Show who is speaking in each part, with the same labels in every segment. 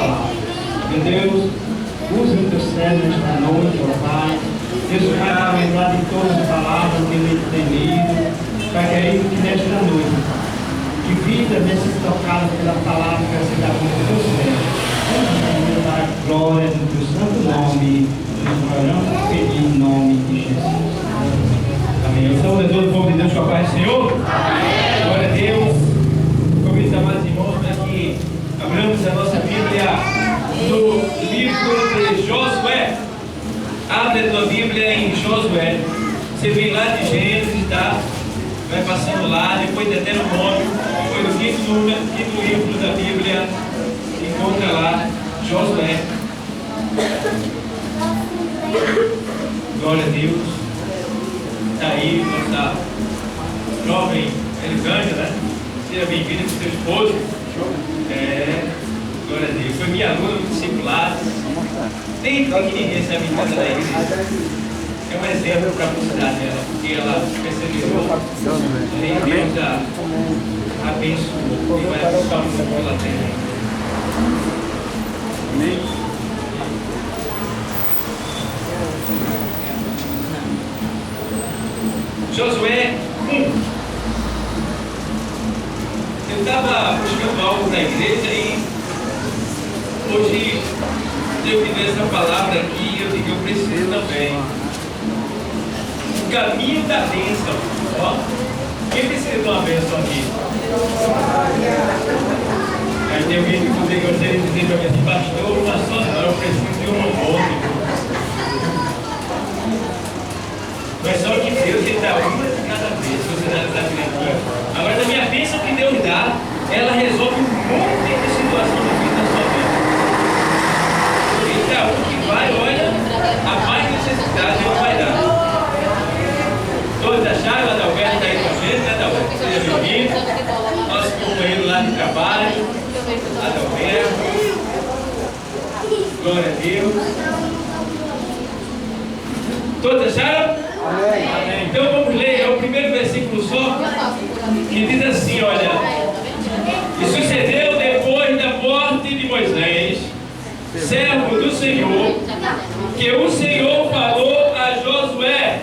Speaker 1: palavra. Meu Deus, use o teu servo esta noite, ó Pai. Deus vai para lembrar de todas as palavras que ele tem lido, para que ele que nesta noite, que vida desse tocado pela palavra que vai ser da boca do teu servo. Vamos dar glória no teu santo nome, nós oramos em nome de Jesus. Amém. Então, todo o povo de Deus, com a paz do Senhor. Amém. Glória a Deus. Convido os amados irmãos para que abramos a nossa Bíblia no livro de Josué. Abre a tua Bíblia em Josué. Você vem lá de Gênesis, tá? Vai passando lá, depois de Deuteronômio, foi no quinto livro da Bíblia. Encontra lá Josué. Glória a Deus. Está aí, nossa jovem Elisângela, né? Seja bem-vinda com seu esposo. Glória a Deus. Foi minha aluna no discipulado. Desde pequenininha essa menina da igreja. É um exemplo para a mocidade dela, porque ela perseverou. E Deus a abençoou. E vai abençoar o mundo pela terra. Amém. Josué 1. Eu estava buscando algo para a igreja e hoje eu me dei essa palavra aqui e eu digo, eu preciso também. O caminho da bênção. Ó, quem precisa de uma bênção aqui? Aí tem alguém que gostaria de dizer para mim assim, pastor, uma só não, eu preciso de um monte. Mas só que Deus ele dá uma de cada vez, se você está vendo. Agora, da minha bênção que Deus dá, ela resolve um monte de situações da sua vida. Ele dá um que vai, olha, a mais necessidade ele vai dar. Todos acharam? Adalberto está aí com a gente, né, Adalberto? Seja bem-vindo. Nosso companheiro lá de trabalho, Adalberto. Glória a Deus. Todos acharam? Amém. Então vamos ler, é o primeiro versículo só, que diz assim, olha. E sucedeu depois da morte de Moisés, servo do Senhor, que o Senhor falou a Josué,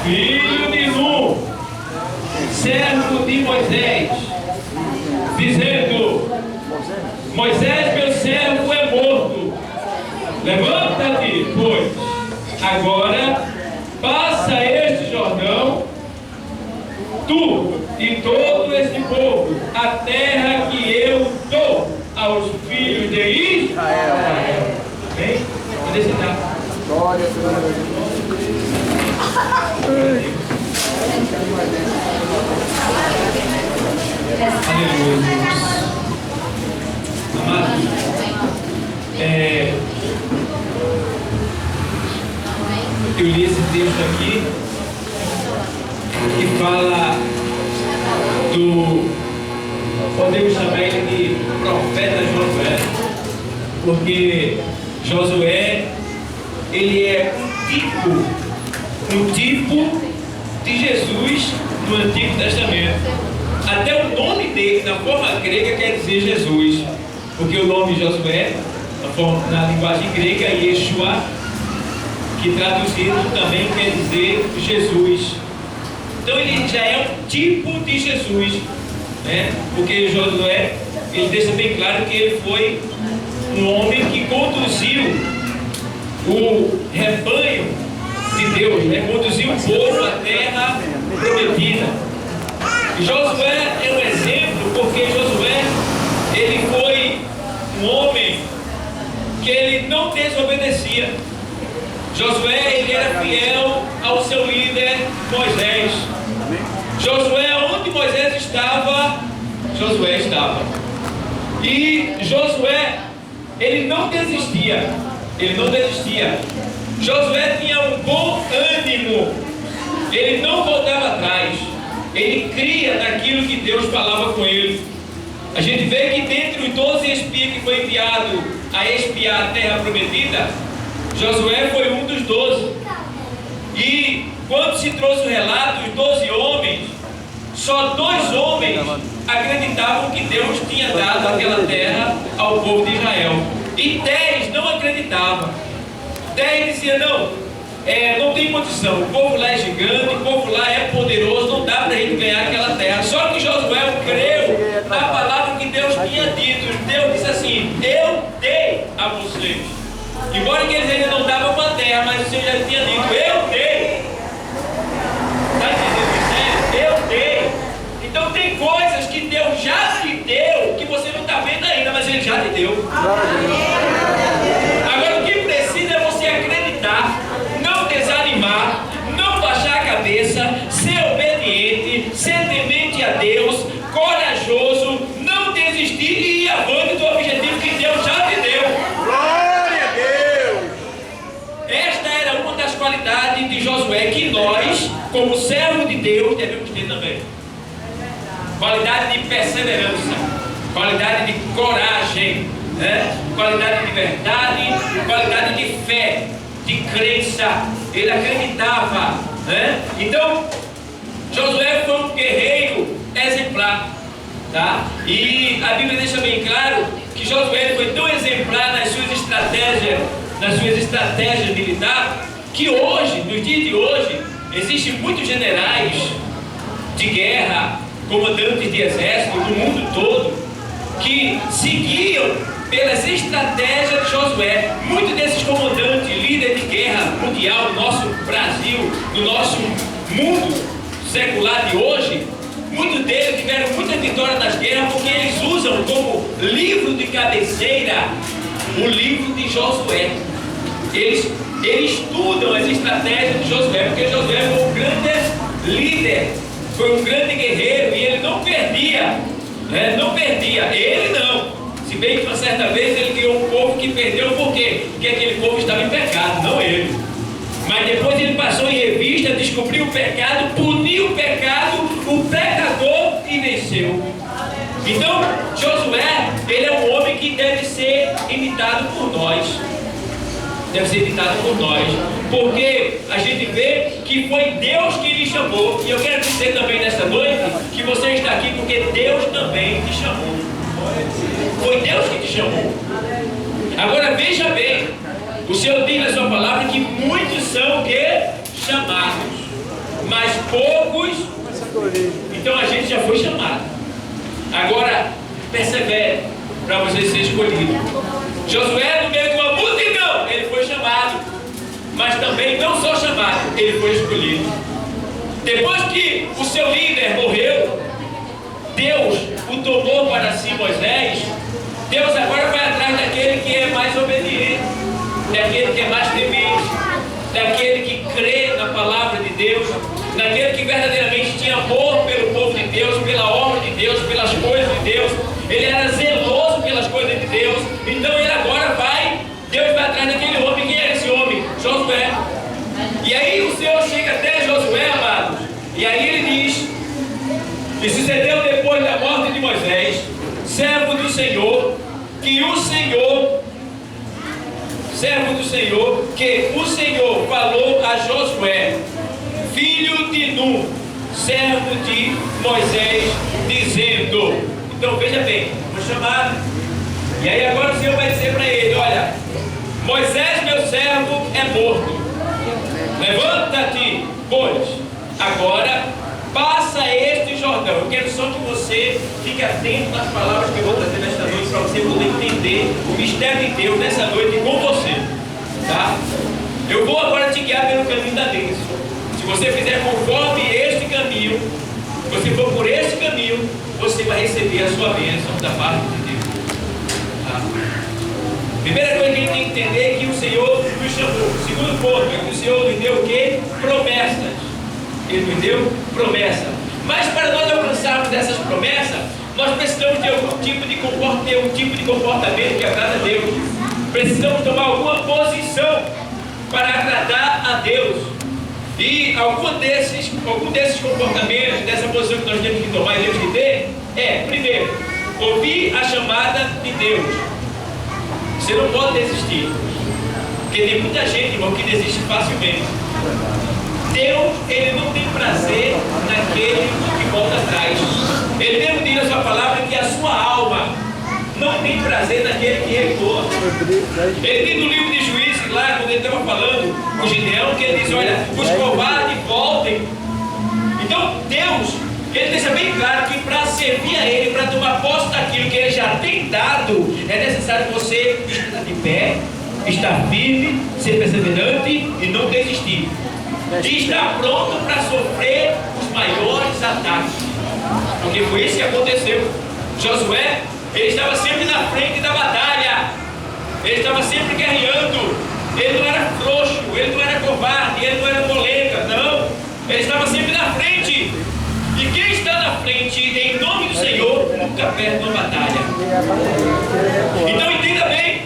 Speaker 1: filho de Nun, servo de Moisés, dizendo: Moisés, meu servo, é morto. Levanta-te, pois, agora passa este Jordão, tu e todo este povo, a terra que eu dou aos filhos de Israel. Amém? Pode sentar.
Speaker 2: Glória a Deus.
Speaker 1: Aleluia. Amados, eu li esse texto aqui que fala do, podemos chamar ele de profeta Josué, porque Josué ele é um tipo de Jesus no Antigo Testamento. Até o nome dele na forma grega quer dizer Jesus, porque o nome Josué na linguagem grega é Yeshua, que traduzido também quer dizer Jesus. Então ele já é um tipo de Jesus, né? Porque Josué, ele deixa bem claro que ele foi um homem que conduziu o rebanho de Deus, né? Conduziu o povo à terra prometida. E Josué é um exemplo, porque Josué, ele foi um homem que ele não desobedecia. Josué, ele era fiel ao seu líder Moisés. Josué, onde Moisés estava, Josué estava. E Josué, ele não desistia. Ele não desistia. Josué tinha um bom ânimo. Ele não voltava atrás. Ele cria naquilo que Deus falava com ele. A gente vê que dentre os 12 espias que foi enviado a espiar a terra prometida, Josué foi um dos 12. E quando se trouxe o relato, os 12 homens, só 2 homens acreditavam que Deus tinha dado aquela terra ao povo de Israel. E 10 não acreditavam. 10 diziam, não tem condição, o povo lá é gigante, o povo lá é poderoso, não dá para a gente ganhar aquela terra. Só que Josué creu na palavra que Deus tinha dito. Deus disse assim, eu dei a vocês. Embora que eles ainda não davam uma terra, mas o Senhor já tinha dito, eu dei. Está entendendo isso? Eu dei. Então tem coisas que Deus já te deu, que você não está vendo ainda, mas Ele já te deu. Agora o que precisa é você acreditar, não desanimar, não baixar a cabeça, ser obediente, ser temente a Deus, corajoso, não desistir e ir avante do objetivo que Deus já te deu.
Speaker 2: Glória a Deus!
Speaker 1: Esta era uma das qualidades de Josué que nós, como servo de Deus, devemos ter também. Qualidade de perseverança, qualidade de coragem, qualidade de verdade, qualidade de fé, de crença. Ele acreditava, Então Josué foi um guerreiro exemplar, tá? E a Bíblia deixa bem claro que Josué foi tão exemplar nas suas estratégias militares, que hoje, nos dias de hoje, existem muitos generais de guerra, comandantes de exército do mundo todo, que seguiam pelas estratégias de Josué. Muitos desses comandantes, líderes de guerra mundial do nosso Brasil, do nosso mundo secular de hoje, muitos deles tiveram muita vitória nas guerras porque eles usam como livro de cabeceira o livro de Josué. Eles estudam as estratégias de Josué, porque Josué foi um grande líder, foi um grande guerreiro, e ele não perdia, não perdia, ele não. Se bem que uma certa vez ele criou um povo que perdeu, por quê? Porque aquele povo estava em pecado, não ele. Mas depois ele passou em revista, descobriu o pecado, puniu o pecado, o pecador, e venceu. Então Josué, ele é um homem que deve ser imitado por nós. Deve ser imitado por nós, porque a gente vê que foi Deus que lhe chamou. E eu quero dizer também nesta noite que você está aqui porque Deus também te chamou. Foi Deus que te chamou. Agora veja bem, o Senhor diz na sua palavra que muitos são o que? Chamados, mas poucos. Então a gente já foi chamado. Agora persevere para você ser escolhido. Josué, no meio de uma multidão, ele foi chamado, mas também não só chamado, ele foi escolhido. Depois que o seu líder morreu, Deus o tomou para si, Moisés. Deus agora vai atrás daquele que é mais obediente, daquele que é mais temente, daquele que crê na palavra de Deus, daquele que verdadeiramente tinha amor pelo povo de Deus, pela obra de Deus, pelas coisas de Deus. Ele era zeloso pelas coisas de Deus. Então ele agora Deus vai atrás daquele homem. Quem era esse homem? Josué. E aí o Senhor chega até Josué, amados, e aí ele diz: e sucedeu depois da morte de Moisés, servo do Senhor, que o Senhor falou a Josué, filho de Nun, servo de Moisés, dizendo. Então veja bem, foi chamado. E aí agora o Senhor vai dizer para ele: olha, Moisés, meu servo, é morto. Levanta-te, pois, agora passa este Jordão. Eu quero só que você fique atento nas palavras que eu vou trazer nesta noite, para você poder entender o mistério de Deus nessa noite com você, tá? Eu vou agora te guiar pelo caminho da bênção. Se você fizer conforme este caminho, se você for por este caminho, você vai receber a sua bênção da parte de Deus, tá? Primeira coisa que a gente tem que entender é que o Senhor nos chamou. Segundo ponto é que o Senhor nos deu o quê? Promessas. Ele nos deu promessa. Mas para nós alcançarmos essas promessas, nós precisamos ter algum tipo de comportamento que agrada a Deus. Precisamos tomar alguma posição para agradar a Deus. E algum desses comportamentos, dessa posição que nós temos que tomar e temos que ter, primeiro, ouvir a chamada de Deus. Você não pode desistir, porque tem muita gente, irmão, que desiste facilmente. Deus, ele não tem prazer naquele que volta atrás. Ele mesmo diz na sua palavra que a sua alma não tem prazer naquele que recua. Ele diz no livro de Juízes, lá quando ele estava falando com Gideão, que ele diz: olha, os covardes voltem. Então Deus, ele deixa bem claro que para servir a Ele, para tomar posse daquilo que Ele já tem dado, é necessário você estar de pé, estar firme, ser perseverante e não desistir. E estar pronto para sofrer os maiores ataques. Porque foi isso que aconteceu. Josué, ele estava sempre na frente da batalha. Ele estava sempre guerreando. Ele não era frouxo, ele não era covarde, ele não era molenga, não. Ele estava sempre na frente. E quem está na frente, em nome do Senhor, nunca perde uma batalha. Então entenda bem.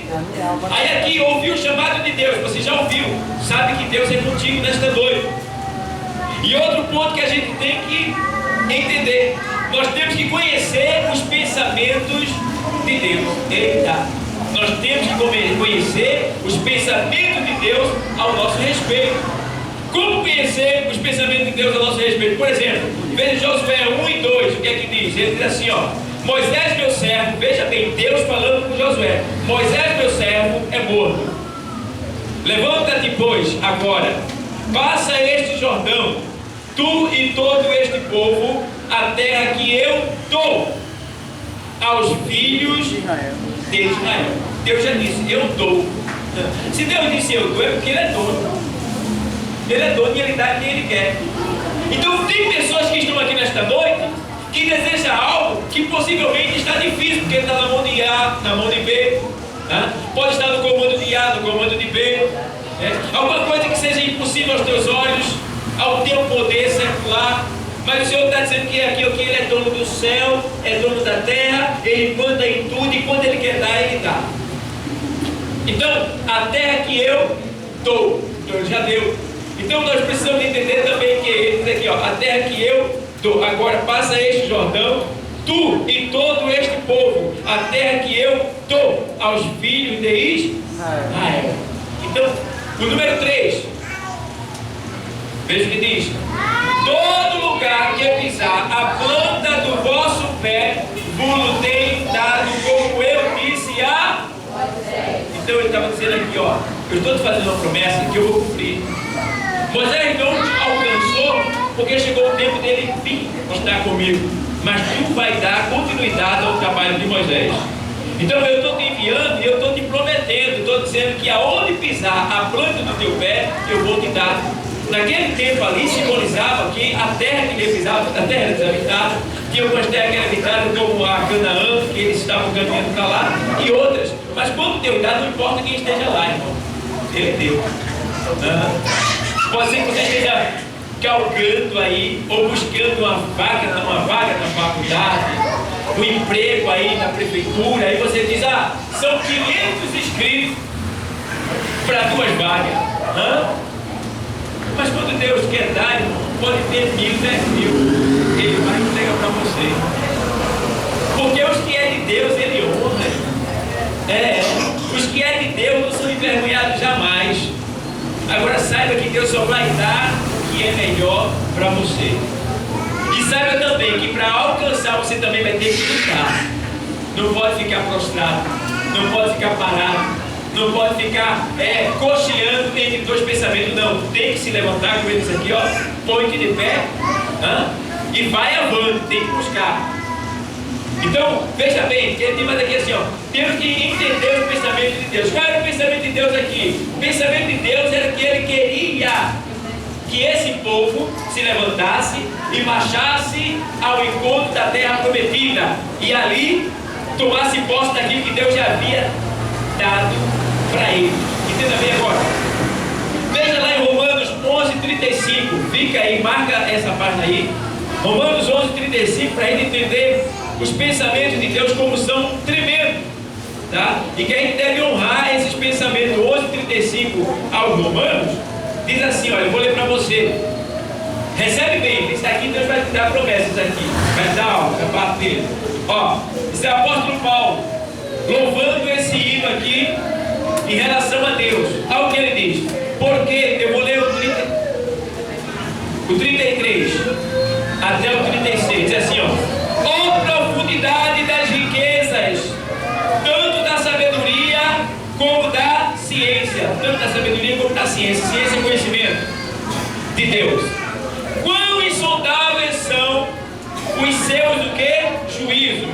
Speaker 1: Aí aqui ouviu o chamado de Deus. Você já ouviu, sabe que Deus é contigo nesta noite. E outro ponto que a gente tem que entender: nós temos que conhecer os pensamentos de Deus. Eita! Nós temos que conhecer os pensamentos de Deus ao nosso respeito. Como conhecer os pensamentos de Deus a nosso respeito? Por exemplo, veja Josué 1 e 2, o que é que diz? Ele diz assim, ó: Moisés meu servo, veja bem, Deus falando com Josué: Moisés meu servo é morto. Levanta-te, pois, agora, passa este Jordão, tu e todo este povo, a terra que eu dou aos filhos de Israel. Deus já disse: eu dou. Se Deus disse eu dou, é porque Ele é dono. Ele é dono e Ele dá quem Ele quer. Então tem pessoas que estão aqui nesta noite que desejam algo que possivelmente está difícil, porque está na mão de A, na mão de B, né? Pode estar no comando de A, no comando de B, né? Alguma coisa que seja impossível aos teus olhos, ao teu poder secular. Mas o Senhor está dizendo que aqui Ele é dono do céu, é dono da terra, Ele manda em tudo e quando Ele quer dar, Ele dá. Então, a terra que eu dou, então Ele já deu. Então nós precisamos entender também que Ele diz aqui, ó: a terra que eu dou. Agora passa este Jordão, tu e todo este povo, a terra que eu dou aos filhos de Israel. Então, o número 3, veja o que diz: todo lugar que pisar a planta do vosso pé, vos tenho dado, como eu disse a Moisés. Então ele estava dizendo aqui, ó: eu estou te fazendo uma promessa que eu vou cumprir. Moisés não te alcançou porque chegou o tempo dele vir estar comigo, mas tu vai dar continuidade ao trabalho de Moisés. Então eu estou te enviando e eu estou te prometendo, estou dizendo que aonde pisar a planta do teu pé, eu vou te dar. Naquele tempo ali simbolizava que a terra que ele pisava, a terra desabitada, tinha algumas terras que eram habitadas como a Canaã, que eles estavam caminhando para lá, e outras. Mas quando Deus dá, não importa quem esteja lá, irmão. Ele deu. Pode ser que você esteja galgando aí, ou buscando uma vaga na faculdade, um emprego aí na prefeitura, aí você diz: são 500 inscritos para 2 vagas. Mas quando Deus quer dar, irmão, pode ter 1.000, 10.000, Ele vai entregar para você. Porque os que é de Deus, Ele honra. Os que é de Deus não são envergonhados jamais. Agora saiba que Deus só vai dar o que é melhor para você. E saiba também que para alcançar você também vai ter que lutar. Não pode ficar prostrado, não pode ficar parado, não pode ficar cocheando entre 2 pensamentos. Não, tem que se levantar, como ele diz aqui, ó: põe-te de pé, e vai avante, tem que buscar. Então, veja bem, ele tem mais aqui assim, ó: temos que entender o pensamento de Deus. Qual era o pensamento de Deus aqui? O pensamento de Deus era que Ele queria que esse povo se levantasse e marchasse ao encontro da terra prometida, e ali tomasse posse daquilo que Deus já havia dado para ele. Entenda bem agora. Veja lá em Romanos 11:35. Fica aí, marca essa página aí. Romanos 11:35, para a gente entender os pensamentos de Deus como são tremendos, tá? E que a gente deve honrar esses pensamentos. 11:35 aos Romanos diz assim, olha, eu vou ler para você. Recebe bem, isso aqui Deus vai te dar promessas aqui, vai dar algo da parte dele. Ó, esse é o apóstolo Paulo louvando esse hino aqui em relação a Deus. Olha o que ele diz: porque eu vou ler o 33. A até o 36, diz assim, ó profundidade das riquezas, tanto da sabedoria como da ciência, tanto da sabedoria como da ciência, ciência é conhecimento de Deus. Quão insondáveis são os seus o quê? Juízos,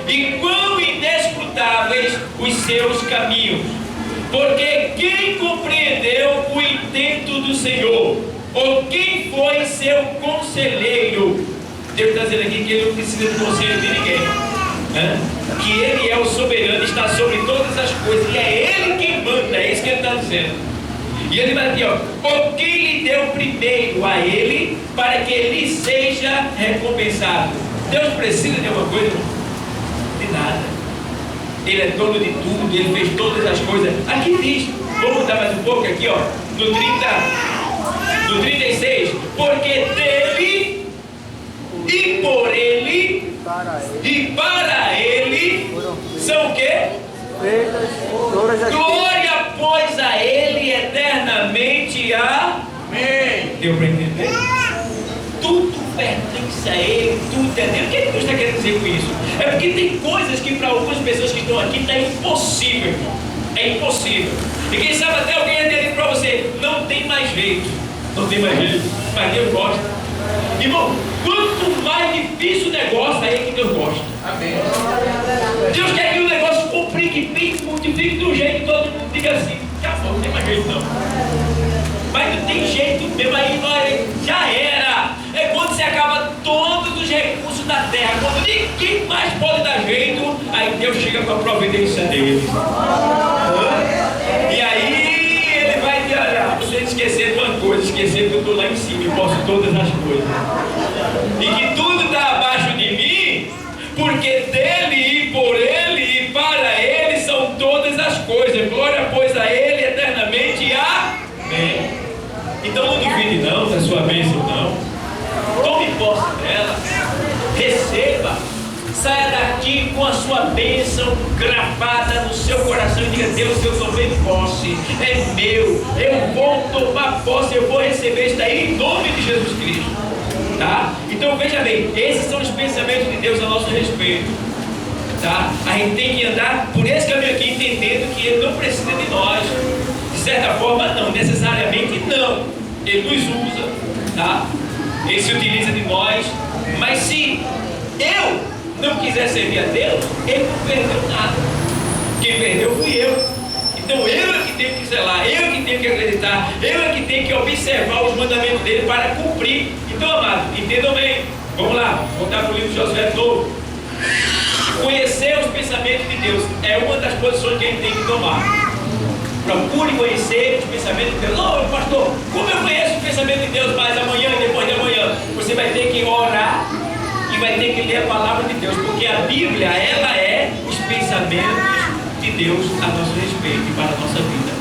Speaker 1: e quão inescrutáveis os seus caminhos. Porque quem compreendeu o intento do Senhor? Ou quem foi seu conselheiro? Deus está dizendo aqui que ele não precisa de conselho de ninguém, né? Que ele é o soberano, está sobre todas as coisas, e é ele quem manda, é isso que ele está dizendo. E ele vai aqui, ou quem lhe deu primeiro a ele, para que ele seja recompensado. Deus precisa de alguma coisa? De nada. Ele é dono de tudo, ele fez todas as coisas. Aqui diz, vamos mudar mais um pouco aqui, no 36, porque dele e por ele e para ele são o quê? Glória, pois a ele eternamente. Amém. Deu para entender? Tudo pertence a ele, tudo é dele. O que Deus está querendo dizer com isso? É porque tem coisas que para algumas pessoas que estão aqui está impossível, irmão. É impossível. E quem sabe até alguém ia dizer para você, não tem mais jeito. Não tem mais jeito, mas Deus gosta. Irmão, quanto mais difícil o negócio, aí é que Deus gosta. Amém. Deus quer que o negócio complique, multiplique de um jeito que todo mundo diga assim, acabou, não tem mais jeito não. Mas não tem jeito mesmo, aí já era. É quando você acaba todos os recursos da terra, quando ninguém mais pode dar jeito, aí Deus chega com a providência dele. E aí ele vai te olhar, você esquecer de uma coisa, esquecer que eu estou lá em cima e posso todas as coisas. E que tudo está abaixo de mim, porque dele e por ele e para ele são todas as coisas. Glória, pois, a ele eternamente. Amém. Então não duvide não da sua bênção, não. Tome posse dela, receba, saia daqui com a sua bênção gravada no seu coração e diga, Deus, eu tomei posse, é meu, eu vou tomar posse, eu vou receber isso daí em nome de Jesus Cristo, tá? Então veja bem, esses são os pensamentos de Deus a nosso respeito, tá? A gente tem que andar por esse caminho aqui, entendendo que Ele não precisa de nós, de certa forma não, necessariamente não, Ele nos usa, tá? Ele se utiliza de nós, mas se eu não quiser servir a Deus, Ele não perdeu nada. Quem perdeu fui eu. Então eu é que tenho que zelar, eu é que tenho que acreditar, eu é que tenho que observar os mandamentos dele para cumprir. Então, amado, entendam bem. Vamos lá, voltar para o livro de Josué de novo. Conhecer os pensamentos de Deus é uma das posições que a gente tem que tomar. Procure conhecer os pensamentos de Deus. Não, pastor, como eu conheço os pensamentos de Deus, mas amanhã e depois de amanhã? Você vai ter que orar e vai ter que ler a palavra de Deus, porque a Bíblia, ela é os pensamentos de Deus a nosso respeito e para a nossa vida.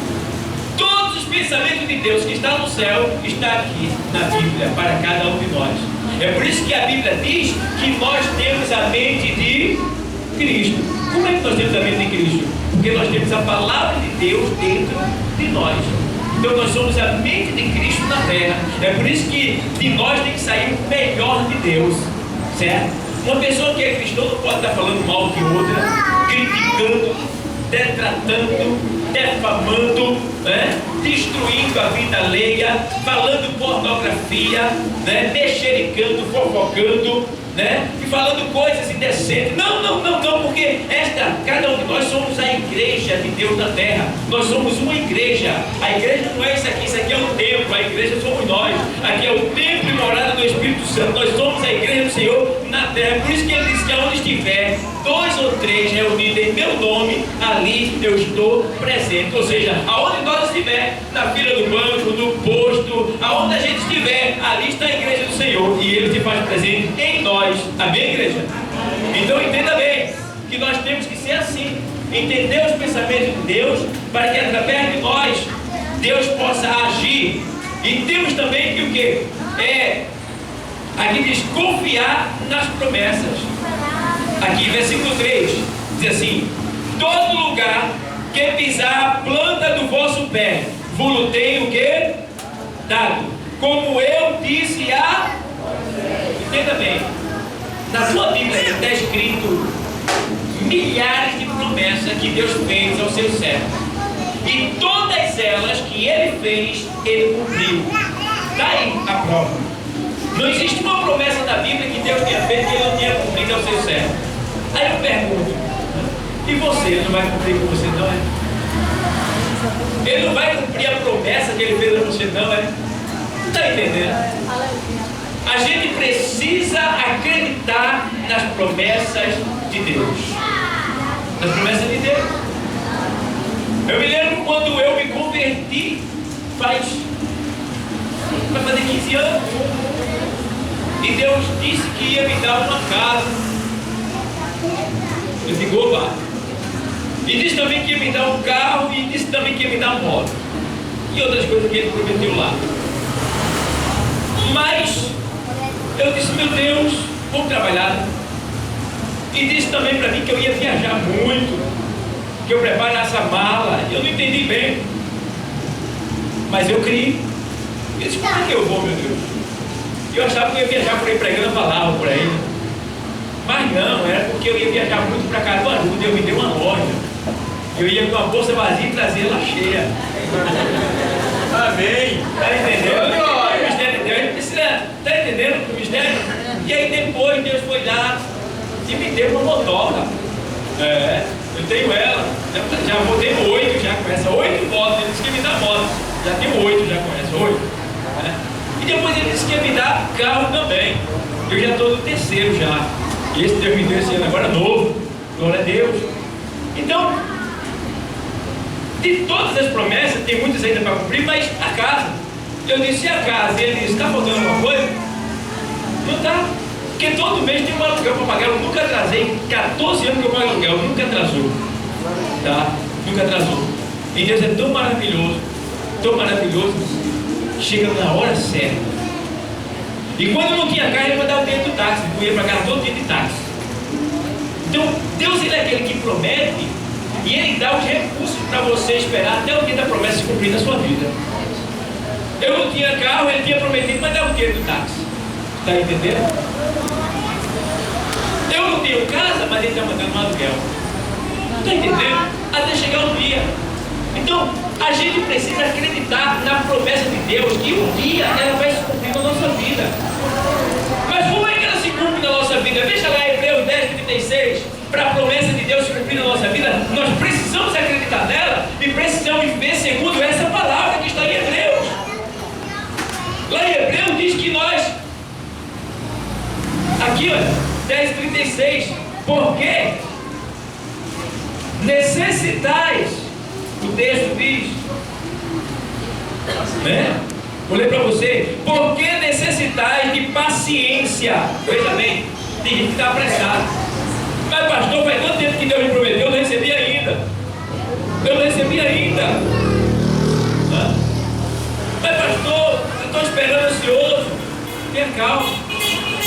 Speaker 1: Todos os pensamentos de Deus que está no céu, está aqui na Bíblia, para cada um de nós. É por isso que a Bíblia diz que nós temos a mente de Cristo. Como é que nós temos a mente de Cristo? Porque nós temos a palavra de Deus dentro de nós. Então nós somos a mente de Cristo na terra. É por isso que de nós tem que sair o melhor de Deus, certo? Uma pessoa que é cristã não pode estar falando mal de outra, criticando, detratando, defamando, né? Destruindo a vida alheia, falando pornografia, né? Mexericando, fofocando, né? E falando coisas indecentes. Não, porque cada um de nós somos a igreja de Deus na terra. Nós somos uma igreja. A igreja não é isso aqui é um templo. A igreja somos nós. Aqui é o templo e morada do Espírito Santo. Nós somos a igreja do Senhor na terra. Por isso que ele diz que aonde estiver 2 ou 3 reunidos em meu nome, ali eu estou presente. Ou seja, aonde nós estiver, na fila do banco, no posto, aonde a gente estiver, ali está a igreja do Senhor. E ele se faz presente em nós. Amém, igreja? Então entenda bem que nós temos que ser assim, entender os pensamentos de Deus, para que através de nós Deus possa agir. E temos também que o que? Aqui diz confiar nas promessas. Aqui versículo 3 diz assim: todo lugar que pisar a planta do vosso pé, vos tenho o que? Dado, como eu disse a. entenda bem, na sua Bíblia está escrito milhares de promessas que Deus fez aos seus servos. E todas elas que Ele fez, Ele cumpriu. Está aí a prova. Não existe uma promessa da Bíblia que Deus tenha feito que Ele não tenha cumprido aos seus servos. Aí eu pergunto, e você? Ele não vai cumprir com você não, é? Ele não vai cumprir a promessa que Ele fez a você não, é? Não está entendendo? A gente precisa acreditar nas promessas de Deus. Nas promessas de Deus. Eu me lembro quando eu me converti, vai fazer 15 anos. E Deus disse que ia me dar uma casa. Eu digo, opa. E disse também que ia me dar um carro. E disse também que ia me dar uma moto. E outras coisas que Ele prometeu lá. Mas eu disse, meu Deus, vou trabalhar. E disse também para mim que eu ia viajar muito, que eu preparasse a mala. Eu não entendi bem, mas eu criei. Eu disse, como é que eu vou, meu Deus? Eu achava que eu ia viajar por aí pregando a palavra por aí. Mas não, era porque eu ia viajar muito para Caruaru. Deus me deu uma loja. Eu ia com a bolsa vazia e trazia ela cheia.
Speaker 2: Amém.
Speaker 1: Está entendendo? O mistério de Deus. Está entendendo o mistério? E aí depois Deus foi lá e me deu uma motoca. Eu tenho ela. Já botei 8 já com essa. 8 motos. Ele disse que ia me dar moto. Já tenho 8 já com essa. 8. E depois ele disse que ia me dar carro também. Eu já estou no terceiro já. E esse Deus me deu esse ano agora novo. Glória a Deus. Então, de todas as promessas, tem muitas ainda para cumprir, mas a casa. Eu disse, e a casa? E ele disse, está faltando alguma coisa? Não está. Porque todo mês tem um aluguel para pagar. Eu nunca atrasei. 14 anos que eu pago aluguel. Nunca atrasou. Tá? Nunca atrasou. E Deus é tão maravilhoso. Tão maravilhoso. Chega na hora certa. E quando eu não tinha carro, ele mandava o dinheiro do táxi. Eu ia para casa todo dia de táxi. Então, Deus ele é aquele que promete. E Ele dá os recursos para você esperar até o dia da promessa se cumprir na sua vida. Eu não tinha carro, Ele tinha prometido mandar o dinheiro do táxi. Está entendendo? Eu não tenho casa, mas Ele está mandando um aluguel. Está entendendo? Até chegar um dia. Então, a gente precisa acreditar na promessa de Deus que um dia ela vai se cumprir na nossa vida. Mas como é que ela se cumpre na nossa vida? Veja lá Hebreus 10:36. Para a promessa de Deus se cumprir na nossa vida, nós precisamos acreditar nela e precisamos viver segundo essa palavra que está em Hebreus. Lá em Hebreus diz que nós, aqui ó, 10:36, porque necessitais, o texto diz, né? Vou ler para você, porque necessitais de paciência. Veja bem, tem gente que está apressado. Mas pastor, faz tanto tempo que Deus me prometeu, eu não recebi ainda. Eu não recebi ainda. Mas pastor, eu estou esperando ansioso. Tenha calma.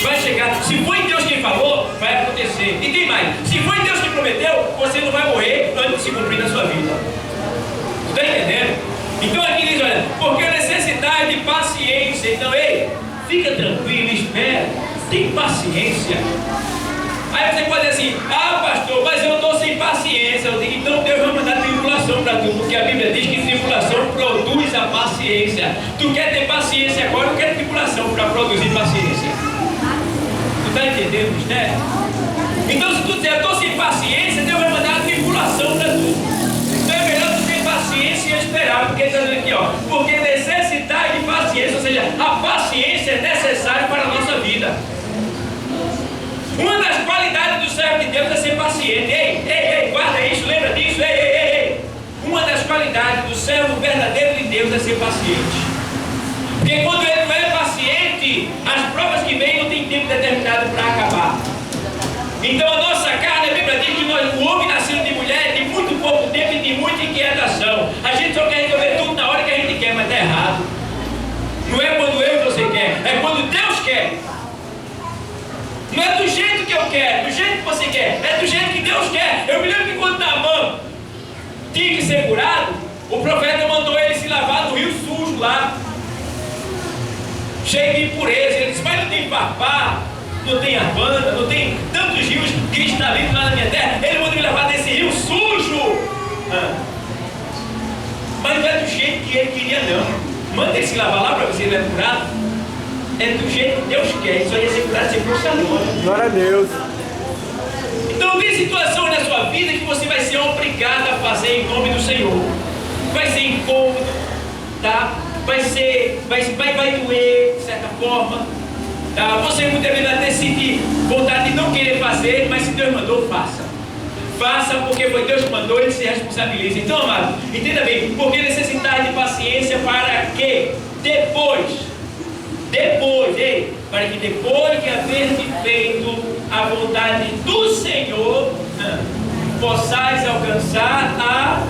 Speaker 1: Vai chegar. Se foi Deus quem falou, vai acontecer. E tem mais. Se foi Deus que prometeu, você não vai morrer antes de se cumprir na sua vida. Está entendendo? Então aqui diz, olha, porque necessidade de paciência. Então, ei, fica tranquilo, espera. Tem paciência. Aí você pode dizer assim, ah pastor, mas eu estou sem paciência. Eu digo, então Deus vai mandar tribulação para tu, porque a Bíblia diz que tribulação produz a paciência. Tu quer ter paciência agora, eu quero tribulação para produzir paciência. Tu está entendendo o mistério? Então se tu disser, eu estou sem paciência, Deus vai mandar a tribulação para tu. Então é melhor tu ter paciência e esperar, porque ele está dizendo aqui, ó, porque necessitar de paciência, ou seja, a paciência é necessária para a nossa vida. Uma das qualidades do servo de Deus é ser paciente. Ei, guarda isso, lembra disso? Ei. Uma das qualidades do servo verdadeiro de Deus é ser paciente. Porque quando ele não é paciente, as provas que vêm não tem tempo determinado para acabar. Então a nossa carne, a Bíblia diz que o homem nascido de mulher é de muito pouco tempo e de muita inquietação. A gente só quer resolver tudo na hora que a gente quer, mas está errado. Não é quando eu e você quer, é quando Deus quer. Não é do jeito que eu quero, do jeito que você quer, é do jeito que Deus quer. Eu me lembro que quando Naamã tinha que ser curado, o profeta mandou ele se lavar no rio sujo lá, cheio de impureza. Ele disse, mas não tem papá. não tem Havana, não tem tantos rios cristalinos lá na minha terra. Ele mandou me levar nesse rio sujo. Mas não é do jeito que ele queria, não. Manda ele se lavar lá para você ele é curado. É do jeito que Deus quer. Isso aí ia ser curado, ser curado.
Speaker 2: Glória a Deus.
Speaker 1: Então tem situações na sua vida que você vai ser obrigado a fazer em nome do Senhor. Vai ser incômodo, tá? Vai doer de certa forma, tá? Você muitas vezes vai ter sentir vontade de não querer fazer, mas se Deus mandou, faça. Faça porque foi Deus que mandou, Ele se responsabiliza. Então, amado, entenda bem, porque necessitar de paciência para que depois, para que depois de haver feito a vontade do Senhor, possais alcançar a...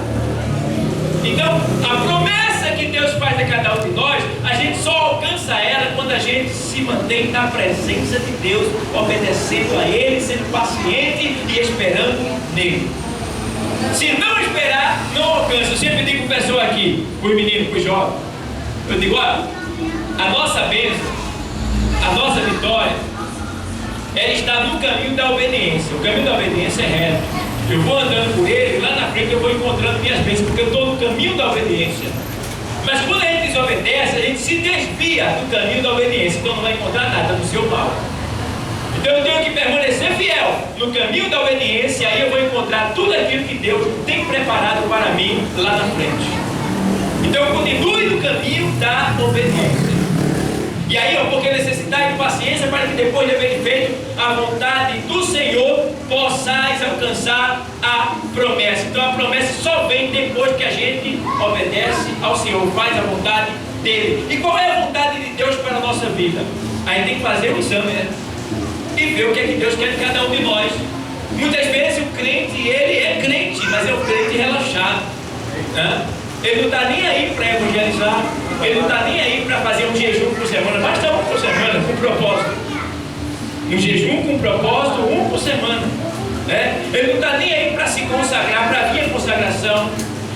Speaker 1: Então, a promessa que Deus faz a cada um de nós, a gente só alcança ela quando a gente se mantém na presença de Deus, obedecendo a Ele, sendo paciente e esperando nele. Se não esperar, não alcança. Eu sempre digo para o pessoal aqui, para os meninos, para os jovens, eu digo, olha, a nossa bênção, a nossa vitória, ela está no caminho da obediência. O caminho da obediência é reto. Eu vou andando por ele, lá na frente eu vou encontrando minhas bênçãos, porque eu estou no caminho da obediência. Mas quando a gente desobedece, a gente se desvia do caminho da obediência, então não vai encontrar nada no seu mal. Então eu tenho que permanecer fiel no caminho da obediência, e aí eu vou encontrar tudo aquilo que Deus tem preparado para mim lá na frente. Então eu continue no caminho da obediência. E aí, porque necessidade de paciência para que depois de haver feito a vontade do Senhor, possais alcançar a promessa. Então a promessa só vem depois que a gente obedece ao Senhor, faz a vontade dele. E qual é a vontade de Deus para a nossa vida? A gente tem que fazer um exame, né? E ver o que é que Deus quer de cada um de nós. Muitas vezes o crente, ele é crente, mas é um crente relaxado, né? Ele não está nem aí para evangelizar, ele não está nem aí para fazer um jejum por semana, basta um por semana, com propósito. Um jejum com propósito, um por semana, né? Ele não está nem aí para se consagrar, para vir a consagração.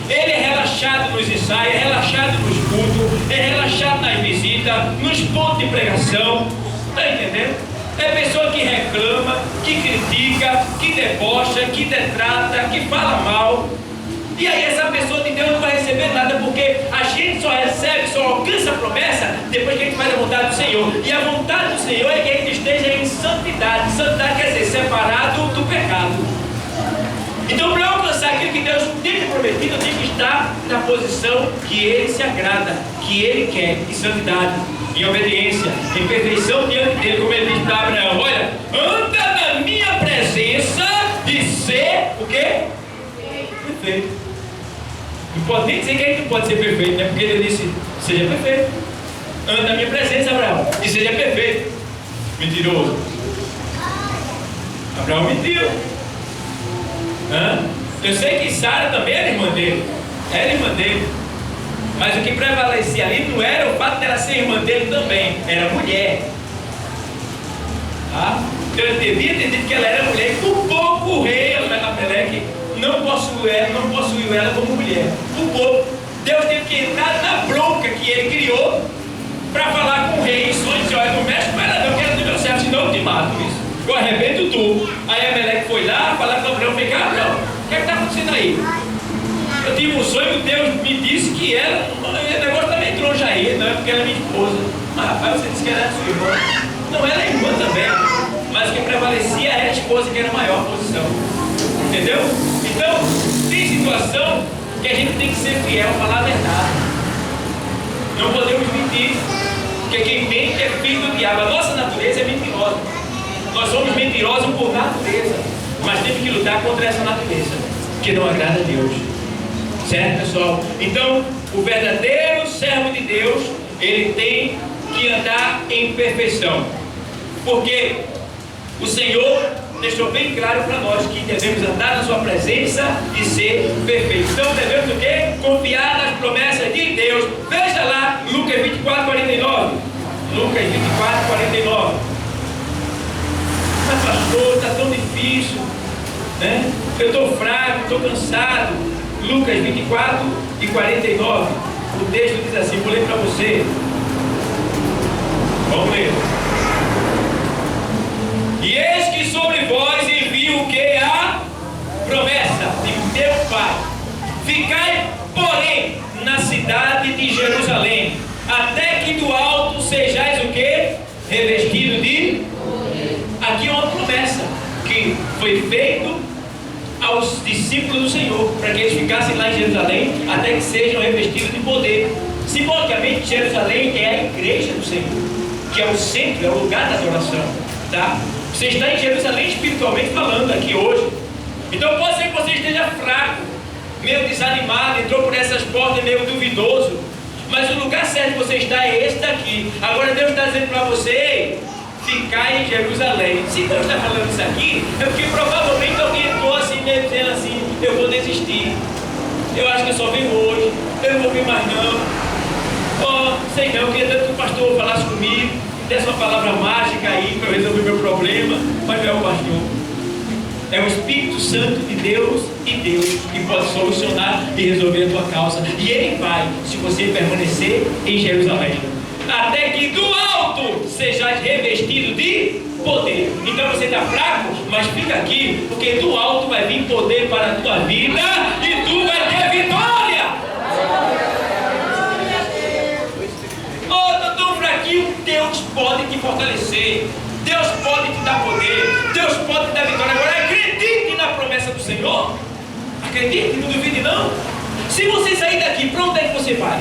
Speaker 1: Ele é relaxado nos ensaios, é relaxado nos cultos, é relaxado nas visitas, nos pontos de pregação. Está entendendo? É pessoa que reclama, que critica, que debocha, que detrata, que fala mal. E aí essa pessoa de Deus não vai receber nada, porque a gente só recebe, só alcança a promessa depois que a gente faz a vontade do Senhor. E a vontade do Senhor é que a gente esteja em santidade. Santidade quer dizer separado do pecado. Então, para alcançar aquilo que Deus tem prometido, eu tenho que estar na posição que Ele se agrada, que Ele quer, em santidade, em obediência, em perfeição diante dele, como Ele diz para Abraão: olha, anda na minha presença e ser o quê? Perfeito. Não pode nem dizer que a gente não pode ser perfeito, né? Porque Ele disse: seja perfeito. Anda na minha presença, Abraão, e seja perfeito. Mentiroso. Abraão mentiu. Eu sei que Sara também era irmã dele. Era irmã dele. Mas o que prevalecia ali não era o fato dela ser irmã dele também. Era mulher. Tá? Então ele devia ter dito que ela era mulher. E por pouco o rei Amaleque não possuiu ela como mulher. Por pouco. Deus teve que entrar na bronca que ele criou para falar com o rei em sonhos. Disse: olha, não mexe com ela não, que ela é do meu servo, senão eu te mato. Isso. Eu arrebento tu. Aí Amaleque foi lá falar com Abraão. Falei: Abraão, o que está acontecendo aí? Eu tive um sonho, Deus me disse que ela, o negócio está meio troncha aí, não é porque ela é minha esposa. Mas rapaz, você disse que ela era sua irmã. Não, ela é irmã também, mas o que prevalecia era a esposa, que era a maior posição. Entendeu? Então, tem situação que a gente tem que ser fiel, falar a verdade. Não podemos mentir, porque quem mente é filho do diabo. A nossa natureza é mentirosa. Nós somos mentirosos por natureza, mas temos que lutar contra essa natureza, que não agrada a Deus. Certo, pessoal? Então, o verdadeiro servo de Deus, ele tem que andar em perfeição, porque o Senhor deixou bem claro para nós que devemos andar na sua presença e ser perfeitos. Então devemos o quê? Confiar nas promessas de Deus. Veja lá Lucas 24, 49. Lucas 24, 49. Mas pastor, está tão difícil, né? Eu estou fraco, estou cansado. Lucas 24 e 49. O texto diz assim, vou ler para você. Vamos ler. E eis que sobre vós envio o que? A promessa de meu Pai. Ficai, porém, na cidade de Jerusalém, até que do alto sejais o que? Revestido de... Aqui é uma promessa que foi feito aos discípulos do Senhor, para que eles ficassem lá em Jerusalém, até que sejam revestidos de poder. Simbolicamente, Jerusalém é a igreja do Senhor, que é o centro, é o lugar da adoração, tá? Você está em Jerusalém espiritualmente falando aqui hoje. Então pode ser que você esteja fraco, meio desanimado, entrou por essas portas meio duvidoso, mas o lugar certo que você está é esse daqui. Agora Deus está dizendo para você: ficar em Jerusalém. Se Deus está falando isso aqui, é porque provavelmente alguém entrou assim, meio dizendo assim: eu vou desistir, eu acho que eu só venho hoje, eu não vou vir mais não. Sei não, eu queria tanto que o pastor falasse comigo, desse uma palavra mágica aí para resolver meu problema, mas não é o pastor. É o Espírito Santo de Deus e Deus que pode solucionar e resolver a tua causa. E Ele vai, se você permanecer em Jerusalém, até que do alto sejais revestido de poder. Então você está fraco, mas fica aqui, porque do alto vai vir poder para a tua vida e tu vai ter vitória. Estou tão fraquinho. Deus pode te fortalecer, Deus pode te dar poder, Deus pode te dar vitória. Agora acredite na promessa do Senhor, acredite, não duvide não. Se você sair daqui, para onde é que você vai?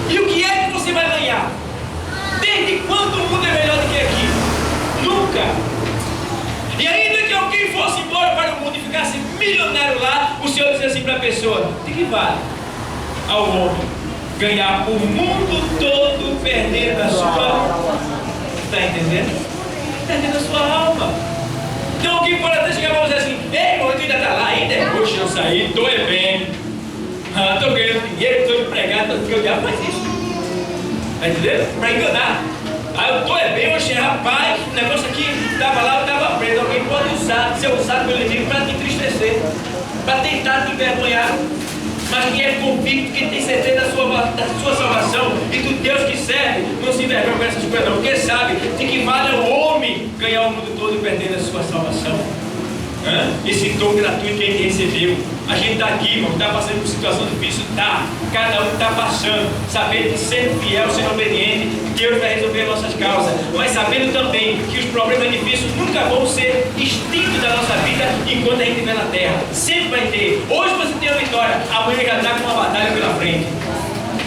Speaker 1: E o que é que você vai ganhar? Desde quando o mundo é melhor do que aqui? Nunca. E ainda que alguém fosse embora para o mundo e ficasse milionário lá, o Senhor diz assim para a pessoa: de que vale ao homem ganhar o mundo todo perdendo a sua... Está entendendo? Perdendo a sua alma. Então alguém pode até chegar para você assim: ei, irmão, tu ainda está lá ainda? Poxa, eu saí, estou bem. Estou ganhando dinheiro, estou empregado, porque o diabo faz isso. Está entendendo? Para enganar. Eu estou bem, oxe, rapaz, o negócio aqui estava lá, eu estava preso. Alguém pode ser usado pelo inimigo para te entristecer, para tentar te envergonhar. Mas quem é convicto, quem tem certeza da sua salvação e do Deus que serve, não se envergonha com essas coisas não, porque sabe de que vale ao homem ganhar o mundo todo e perder a sua salvação. Esse dom gratuito que ele recebeu. A gente está aqui, irmão, está passando por situação difícil, tá? Cada um está passando, sabendo que sendo fiel, sendo obediente, Deus vai resolver nossas causas, mas sabendo também que os problemas difíceis nunca vão ser extintos da nossa vida enquanto a gente estiver na terra. Sempre vai ter. Hoje você tem a vitória, amanhã já está com uma batalha pela frente.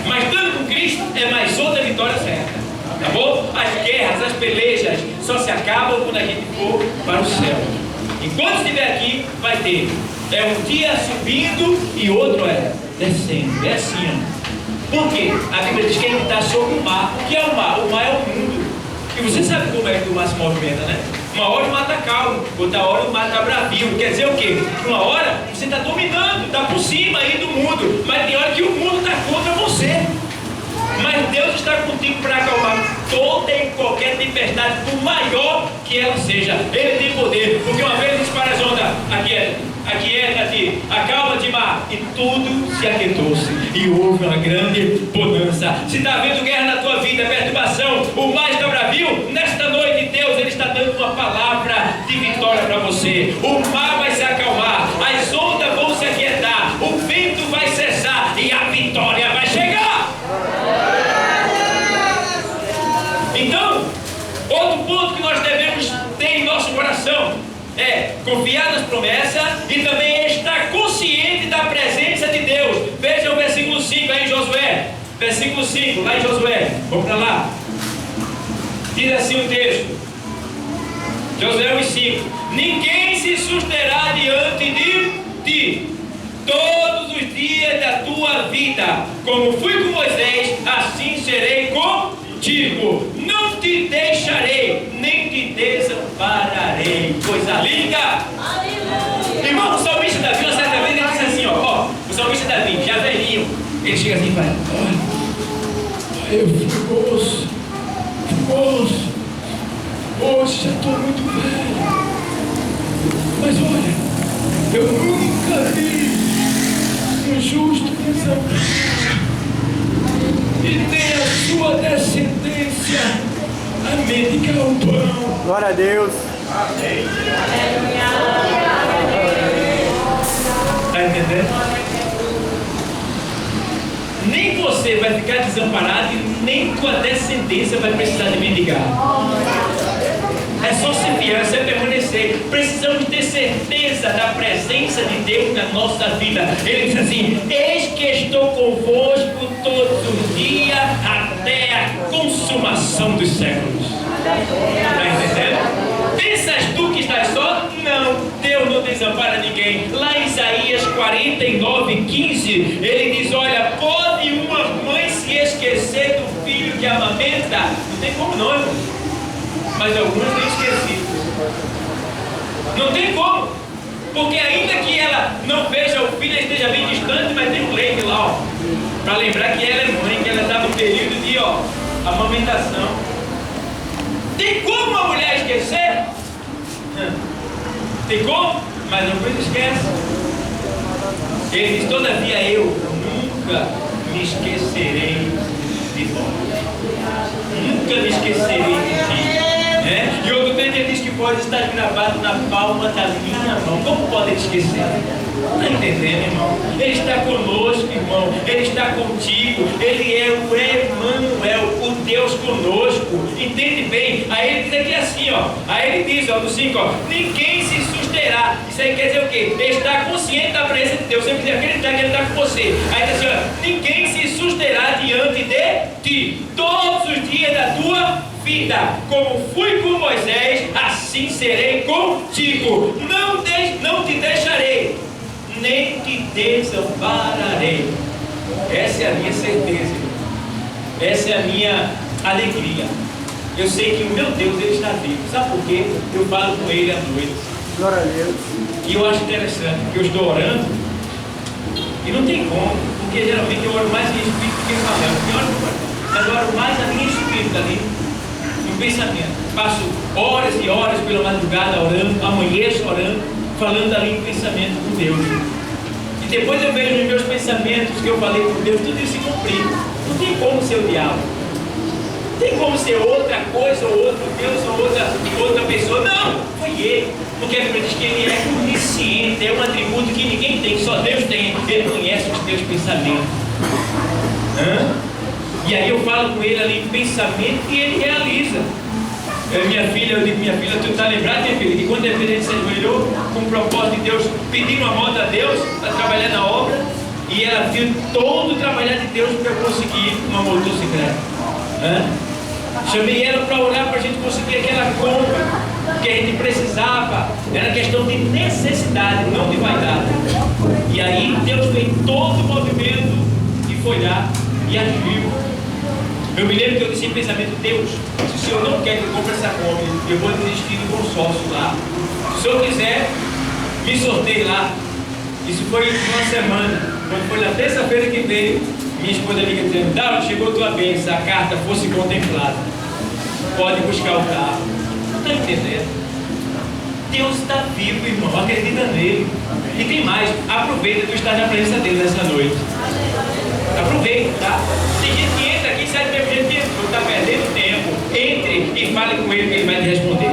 Speaker 1: Mas estando com Cristo é mais outra vitória certa, tá bom? As guerras, as pelejas só se acabam quando a gente for para o céu. Enquanto estiver aqui, vai ter. É um dia subindo e outro é descendo. É assim, ó. Por quê? A Bíblia diz que ele está sobre o mar. O que é o mar? O mar é o mundo. E você sabe como é que o mar se movimenta, né? Uma hora o mar está calmo, outra hora o mar está bravio. Quer dizer o quê? Uma hora você está dominando, está por cima aí do mundo. Mas tem hora que o mundo está contra você. Mas Deus está contigo para acalmar toda e qualquer tempestade, por maior que ela seja. Ele tem poder, porque uma vez ele disse para as ondas: aquieta-te, acalma-te, mar, e tudo se aquietou-se, e houve uma grande bonança. Se está havendo guerra na tua vida, perturbação, o mar está bravio, nesta noite Deus ele está dando uma palavra de vitória para você. O mar vai se acalmar, as ondas vão se aquietar, o vento vai cessar e a vitória vai chegar. Então, outro ponto que nós devemos ter em nosso coração é confiar nas promessas e também estar consciente da presença de Deus. Veja o versículo 5 aí em Josué. Versículo 5, lá em Josué. Vamos para lá. Diz assim o texto. Josué 1:5. Ninguém se susterá diante de ti todos os dias da tua vida. Como fui com Moisés, assim serei contigo. Não te deixarei, nem te desampararei. Coisa linda! Aleluia. Irmão, o salmista Davi, uma certa vez, ele disse assim: ó, o salmista Davi, já velhinho, ele chega assim e fala: olha, eu fui moço, hoje já estou muito velho, mas olha, eu nunca vi um justo desamparado, e tem a sua descendência a medicar o pão.
Speaker 3: Glória a Deus.
Speaker 1: Está entendendo? Nem você vai ficar desamparado e nem tua descendência vai precisar de mendigar. É só ser fiel, é só permanecer. Precisamos ter certeza da presença de Deus na nossa vida. Ele diz assim: eis que estou convosco todos os dias até a consumação dos séculos. Está entendendo? Pensas tu que estás só? Não, Deus não desampara ninguém. Lá em Isaías 49:15, ele diz: olha, pode uma mãe se esquecer do filho que amamenta? Não tem como não, irmão. Mas alguns têm esquecido. Não tem como. Porque ainda que ela não veja o filho, esteja bem distante, mas tem um leite lá, ó, para lembrar que ela é mãe, que ela está no período de amamentação. Tem como uma mulher esquecer? Tem como? Mas alguns esquecem. Ele diz: todavia eu nunca me esquecerei de vós. Nunca me esquecerei de ti. E outro trecho ele diz que pode estar gravado na palma da minha mão. Como pode esquecer? Está entendendo, irmão? Ele está conosco, irmão. Ele está contigo. Ele é o Emanuel, o Deus conosco. Entende bem? Aí ele diz aqui assim, ó. Aí ele diz, ó, no 5, ó: ninguém se susterá. Isso aí quer dizer o quê? Estar consciente da presença de Deus. Você precisa acreditar que ele está com você. Aí diz assim, ó: ninguém se susterá diante de ti todos os dias da tua vida. Como fui com Moisés, assim serei contigo. Não te deixarei, nem te desampararei. Essa é a minha certeza. Essa é a minha alegria. Eu sei que o meu Deus, ele está vivo. Sabe por quê? Eu falo com ele à noite.
Speaker 3: Glória a Deus.
Speaker 1: E eu acho interessante, porque eu estou orando e não tem como, porque geralmente eu oro mais em espírito do que em papel. Mas eu oro mais ali em espírito, ali no pensamento. Passo horas e horas pela madrugada orando, amanheço orando, falando ali em pensamento com Deus. E depois eu vejo nos meus pensamentos que eu falei com Deus, tudo isso se cumprir. Não tem como ser o diabo. Não tem como ser outra coisa, ou outro Deus, ou outra pessoa. Não, foi ele. Porque a Bíblia diz que ele é onisciente, é um atributo que ninguém tem, que só Deus tem. Ele conhece os teus pensamentos. E aí eu falo com ele ali em pensamento e ele realiza. Minha filha, eu digo: minha filha, tu está lembrado, minha filha, que quando a gente se ajoelhou com o propósito de Deus, pedindo uma moto a Deus para trabalhar na obra, e ela viu todo o trabalhar de Deus para eu conseguir uma motocicleta. Chamei ela para orar para a gente conseguir aquela compra que a gente precisava. Era questão de necessidade, não de vaidade. E aí Deus fez todo o movimento e foi lá e agiu. Eu me lembro que eu disse em pensamento: Deus, se o Senhor não quer que eu compre essa Kombi, eu vou desistir do consórcio lá. Se o Senhor quiser, me sorteie lá. Isso foi uma semana. Quando foi na terça-feira que veio, minha esposa liga dizendo: Davi, chegou tua bênção, a carta fosse contemplada. Pode buscar o carro. Não está entendendo? Deus está vivo, irmão. Acredita nele. E tem mais. Aproveita tu estar na presença dele nessa noite. Aproveita, tá? Tem gente que entra aqui e sai do mesmo jeito que entrou, está perdendo tempo. Entre e fale com ele que ele vai te responder.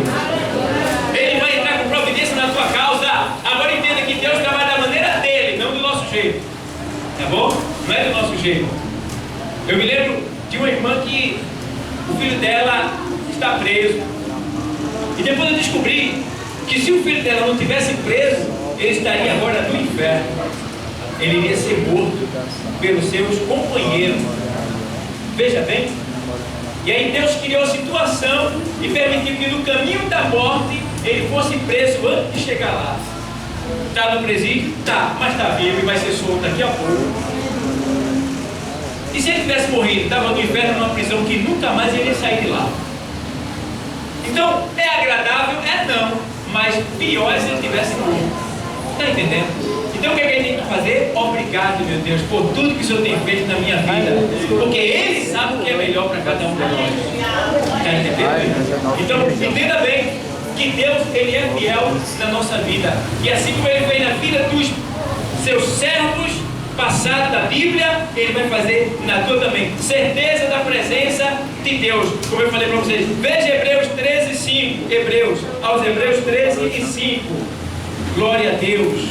Speaker 1: Ele vai entrar com providência na tua causa. Agora entenda que Deus trabalha da maneira dele, não do nosso jeito. Tá bom? Não é do nosso jeito. Eu me lembro de uma irmã que o filho dela está preso. E depois eu descobri que se o filho dela não tivesse preso, ele estaria agora no inferno. Ele iria ser morto pelos seus companheiros. Veja bem. E aí Deus criou a situação e permitiu que no caminho da morte ele fosse preso antes de chegar lá. Está no presídio? Tá, mas está vivo e vai ser solto daqui a pouco. E se ele tivesse morrido, estava no inferno, numa prisão que nunca mais ele ia sair de lá. Então, é agradável? É não. Mas pior é se ele tivesse morrido. Está entendendo? Então o que a gente tem que fazer? Obrigado, meu Deus, por tudo que o Senhor tem feito na minha vida. Porque Ele sabe o que é melhor para cada um de nós. Está entendendo? Então, entenda bem que Deus, Ele é fiel na nossa vida. E assim como Ele fez na vida dos seus servos passados da Bíblia, Ele vai fazer na tua também. Certeza da presença de de Deus. Como eu falei para vocês, veja Hebreus 13, 5. Hebreus, aos Hebreus 13 e 5. Glória a Deus.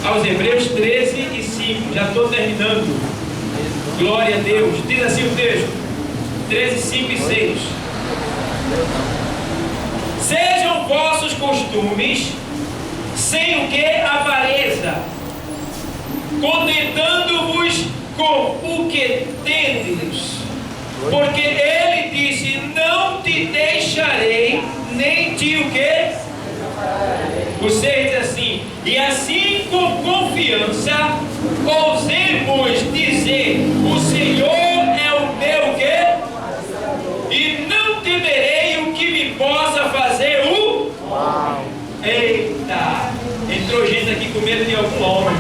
Speaker 1: Aos Hebreus 13 e 5. Já estou terminando. Glória a Deus. Diz assim o texto. 13, 5 e 6. Sejam vossos costumes sem o que? Avareza, contentando-vos com o que tendes, porque ele disse: não te deixarei, nem te o que? O 6 diz assim: e assim com confiança ousemos dizer: o Senhor é o meu o que? E não temerei o que me possa fazer o... Eita! Entrou gente aqui com medo de algum homem.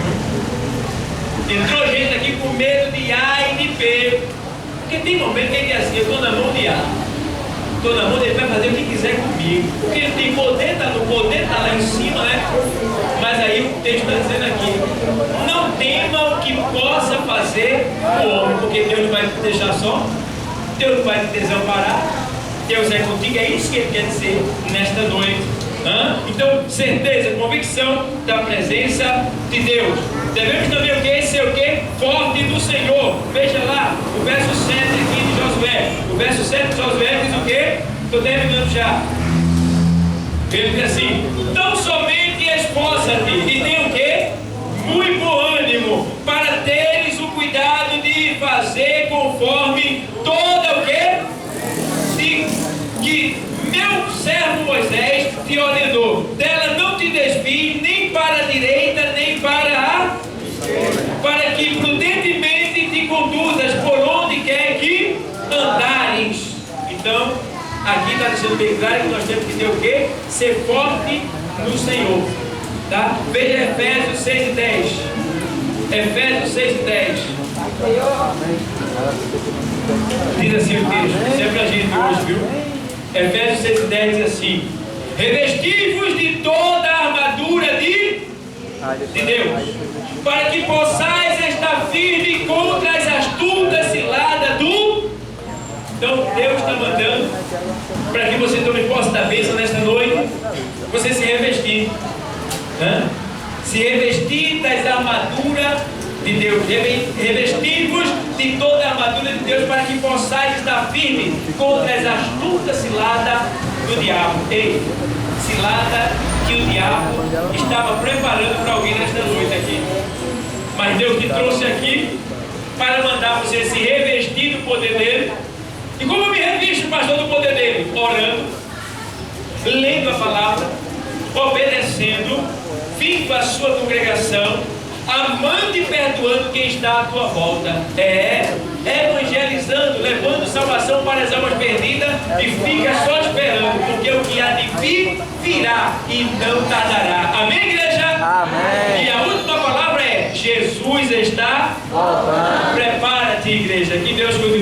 Speaker 1: Entrou gente aqui com medo de A e de B. Porque tem momento que ele diz assim: eu estou na mão de A, estou na mão dele, vai fazer o que quiser comigo. Porque ele tem poder, o poder está lá em cima, né? Mas aí o texto está dizendo aqui: não tema o que possa fazer o homem, porque Deus não vai te deixar só, Deus não vai te desamparar, Deus é contigo. É isso que ele quer dizer nesta noite. Então, certeza, convicção da presença de Deus. Devemos também o que? Ser o que? Forte do Senhor. Veja lá, o verso 7 aqui de Josué. O verso 7 de Josué diz o que? Estou terminando já. Ele diz assim: tão somente esforça-te e tem o que? Muito bom ânimo, para teres o cuidado de fazer conforme toda o que? Que meu servo Moisés te ordenou. Dela não te desvie nem para a direita, nem para a esquerda, para que prudentemente te conduzas por onde quer que andares. Então, aqui está deixando bem claro que nós temos que ter o quê? Ser forte no Senhor. Tá? Veja Efésios 6 e 10. Efésios 6 e 10. Diz assim o texto. Isso é pra gente hoje, viu? Efésios 6 e 10 diz assim: revesti-vos de toda a armadura de Deus, para que possais estar firme contra as astutas ciladas do... Então Deus está mandando para que você tome posse da bênção nesta noite, você se revestir, se revestir das armaduras de Deus, revestir-vos de toda a armadura de Deus, para que possais estar firme contra as astutas ciladas do diabo. Ei, cilada que o diabo estava preparando para alguém nesta noite aqui. Mas Deus te trouxe aqui para mandar você se revestir do poder dele. E como eu me revisto, pastor, do poder dele? Orando, lendo a palavra, obedecendo, vindo à sua congregação, amando e perdoando quem está à tua volta. Evangelizando, levando salvação para as almas perdidas, e fica só esperando, porque o que há de vir, virá e não tardará. Amém, igreja? Amém. E a última palavra é: Jesus está voltando. Prepara-te, igreja, que Deus cuide.